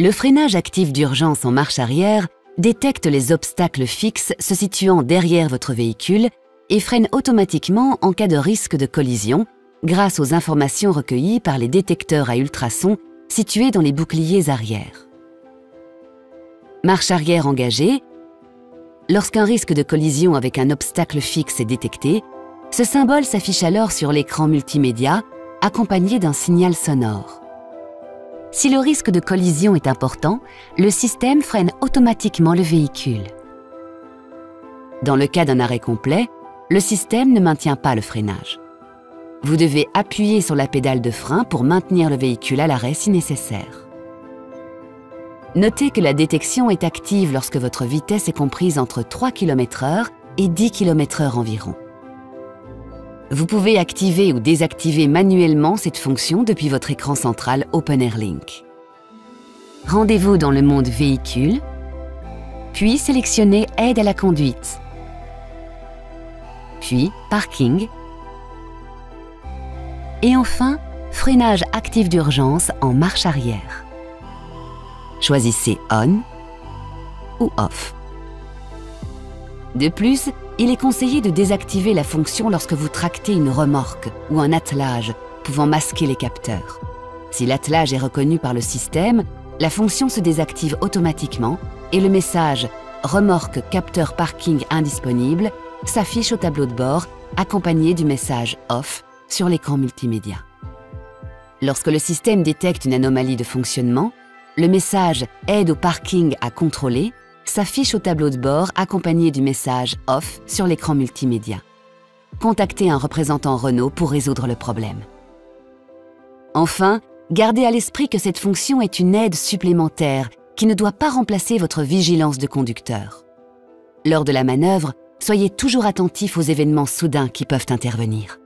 Le freinage actif d'urgence en marche arrière détecte les obstacles fixes se situant derrière votre véhicule et freine automatiquement en cas de risque de collision grâce aux informations recueillies par les détecteurs à ultrasons situés dans les boucliers arrière. Marche arrière engagée. Lorsqu'un risque de collision avec un obstacle fixe est détecté, ce symbole s'affiche alors sur l'écran multimédia, accompagné d'un signal sonore. Si le risque de collision est important, le système freine automatiquement le véhicule. Dans le cas d'un arrêt complet, le système ne maintient pas le freinage. Vous devez appuyer sur la pédale de frein pour maintenir le véhicule à l'arrêt si nécessaire. Notez que la détection est active lorsque votre vitesse est comprise entre 3 km/h et 10 km/h environ. Vous pouvez activer ou désactiver manuellement cette fonction depuis votre écran central OpenAirLink. Rendez-vous dans le mode Véhicule, puis sélectionnez Aide à la conduite, puis Parking, et enfin Freinage actif d'urgence en marche arrière. Choisissez On ou Off. De plus, il est conseillé de désactiver la fonction lorsque vous tractez une remorque ou un attelage pouvant masquer les capteurs. Si l'attelage est reconnu par le système, la fonction se désactive automatiquement et le message « Remorque capteur parking indisponible » s'affiche au tableau de bord accompagné du message « Off » sur l'écran multimédia. Lorsque le système détecte une anomalie de fonctionnement, le message « Aide au parking à contrôler » s'affiche au tableau de bord accompagné du message « Off » sur l'écran multimédia. Contactez un représentant Renault pour résoudre le problème. Enfin, gardez à l'esprit que cette fonction est une aide supplémentaire qui ne doit pas remplacer votre vigilance de conducteur. Lors de la manœuvre, soyez toujours attentif aux événements soudains qui peuvent intervenir.